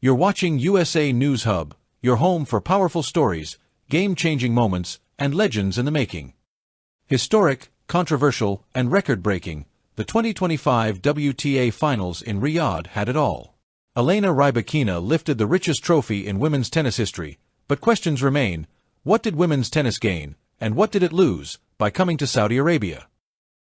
You're watching USA News Hub, your home for powerful stories, game-changing moments, and legends in the making. Historic, controversial, and record-breaking, the 2025 WTA Finals in Riyadh had it all. Elena Rybakina lifted the richest trophy in women's tennis history, but questions remain: what did women's tennis gain, and what did it lose, by coming to Saudi Arabia?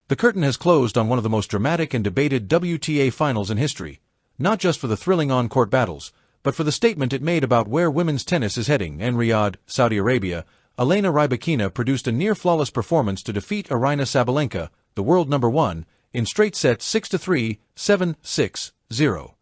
The curtain has closed on one of the most dramatic and debated WTA Finals in history, not just for the thrilling on-court battles, but for the statement it made about where women's tennis is heading. In Riyadh, Saudi Arabia, Elena Rybakina produced a near-flawless performance to defeat Aryna Sabalenka, the world number 1, in straight sets 6-3, 7-6, 0.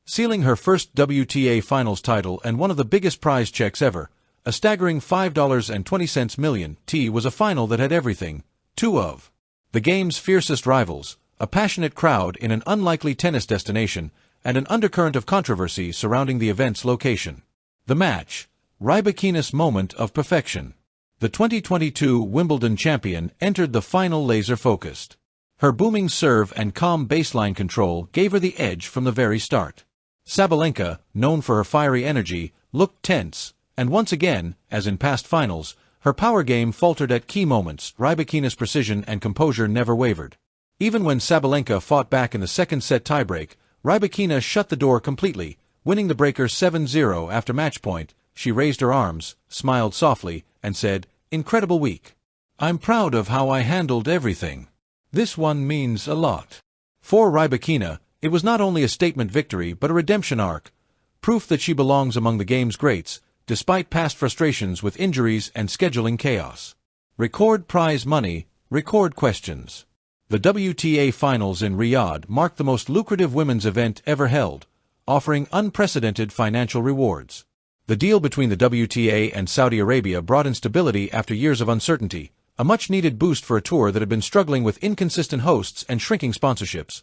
Sealing her first WTA Finals title and one of the biggest prize checks ever, a staggering $5.20 million, was a final that had everything: two of the game's fiercest rivals, a passionate crowd in an unlikely tennis destination, and an undercurrent of controversy surrounding the event's location. The match, Rybakina's moment of perfection. The 2022 Wimbledon champion entered the final laser-focused. Her booming serve and calm baseline control gave her the edge from the very start. Sabalenka, known for her fiery energy, looked tense, and once again, as in past finals, her power game faltered at key moments. Rybakina's precision and composure never wavered. Even when Sabalenka fought back in the second-set tiebreak, Rybakina shut the door completely, winning the breaker 7-0 after match point. She raised her arms, smiled softly, and said, "Incredible week. I'm proud of how I handled everything. This one means a lot." For Rybakina, it was not only a statement victory but a redemption arc, proof that she belongs among the game's greats, despite past frustrations with injuries and scheduling chaos. Record prize money, record questions. The WTA Finals in Riyadh marked the most lucrative women's event ever held, offering unprecedented financial rewards. The deal between the WTA and Saudi Arabia brought in stability after years of uncertainty, a much-needed boost for a tour that had been struggling with inconsistent hosts and shrinking sponsorships.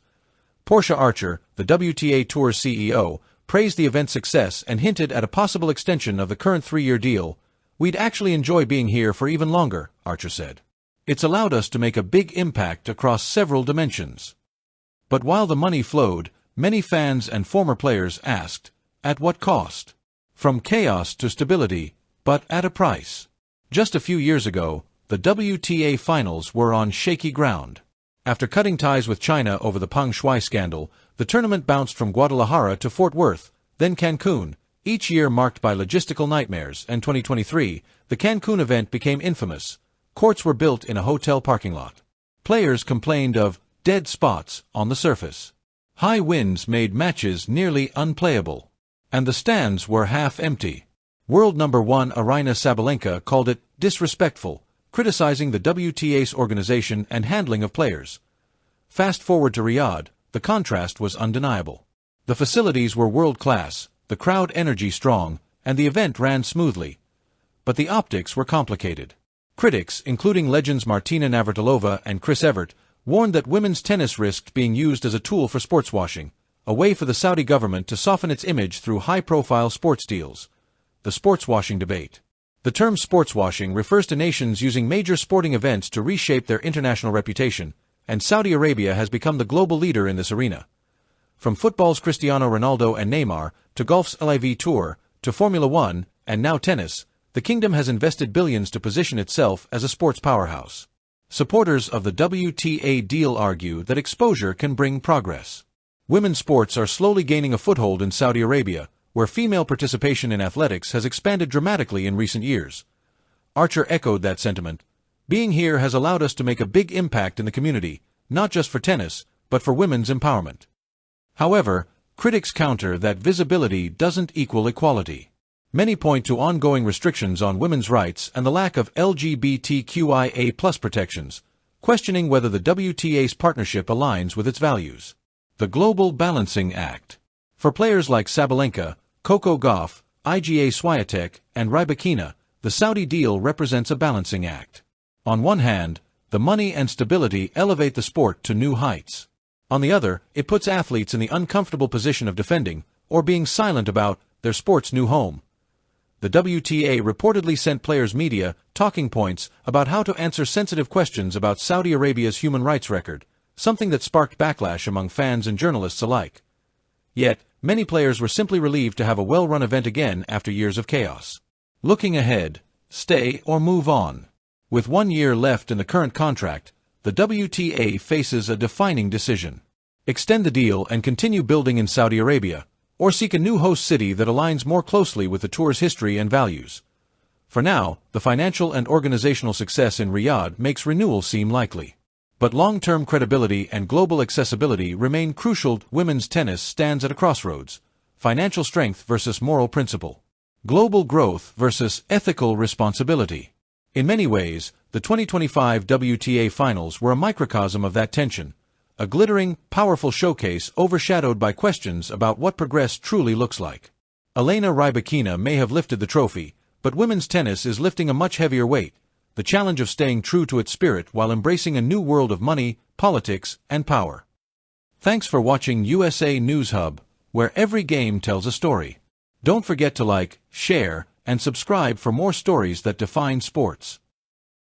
Portia Archer, the WTA Tour's CEO, praised the event's success and hinted at a possible extension of the current 3-year deal. "We'd actually enjoy being here for even longer," Archer said. "It's allowed us to make a big impact across several dimensions." But while the money flowed, many fans and former players asked, at what cost? From chaos to stability, but at a price. Just a few years ago, the WTA Finals were on shaky ground. After cutting ties with China over the Peng Shuai scandal, the tournament bounced from Guadalajara to Fort Worth, then Cancun, each year marked by logistical nightmares. In 2023, the Cancun event became infamous. Courts were built in a hotel parking lot. Players complained of dead spots on the surface. High winds made matches nearly unplayable. And the stands were half empty. World number 1 Aryna Sabalenka called it disrespectful, criticizing the WTA's organization and handling of players. Fast forward to Riyadh, the contrast was undeniable. The facilities were world-class, the crowd energy strong, and the event ran smoothly. But the optics were complicated. Critics, including legends Martina Navratilova and Chris Evert, warned that women's tennis risked being used as a tool for sportswashing, a way for the Saudi government to soften its image through high-profile sports deals. The sportswashing debate. The term sportswashing refers to nations using major sporting events to reshape their international reputation, and Saudi Arabia has become the global leader in this arena. From football's Cristiano Ronaldo and Neymar, to golf's LIV Tour, to Formula One, and now tennis, the kingdom has invested billions to position itself as a sports powerhouse. Supporters of the WTA deal argue that exposure can bring progress. Women's sports are slowly gaining a foothold in Saudi Arabia, where female participation in athletics has expanded dramatically in recent years. Archer echoed that sentiment. "Being here has allowed us to make a big impact in the community, not just for tennis, but for women's empowerment." However, critics counter that visibility doesn't equal equality. Many point to ongoing restrictions on women's rights and the lack of LGBTQIA+ protections, questioning whether the WTA's partnership aligns with its values. The Global Balancing Act. For players like Sabalenka, Coco Gauff, Iga Swiatek, and Rybakina, the Saudi deal represents a balancing act. On one hand, the money and stability elevate the sport to new heights. On the other, it puts athletes in the uncomfortable position of defending, or being silent about, their sport's new home. The WTA reportedly sent players media talking points about how to answer sensitive questions about Saudi Arabia's human rights record, something that sparked backlash among fans and journalists alike. Yet, Many players were simply relieved to have a well-run event again after years of chaos. Looking ahead, stay or move on. With 1 year left in the current contract, the WTA faces a defining decision. Extend the deal and continue building in Saudi Arabia, or seek a new host city that aligns more closely with the tour's history and values. For now, the financial and organizational success in Riyadh makes renewal seem likely. But long-term credibility and global accessibility remain crucial. Women's tennis stands at a crossroads: financial strength versus moral principle, global growth versus ethical responsibility. In many ways, the 2025 WTA Finals were a microcosm of that tension, a glittering, powerful showcase overshadowed by questions about what progress truly looks like. Elena Rybakina may have lifted the trophy, but women's tennis is lifting a much heavier weight: the challenge of staying true to its spirit while embracing a new world of money, politics, and power. Thanks for watching USA News Hub, where every game tells a story. Don't forget to like, share, and subscribe for more stories that define sports.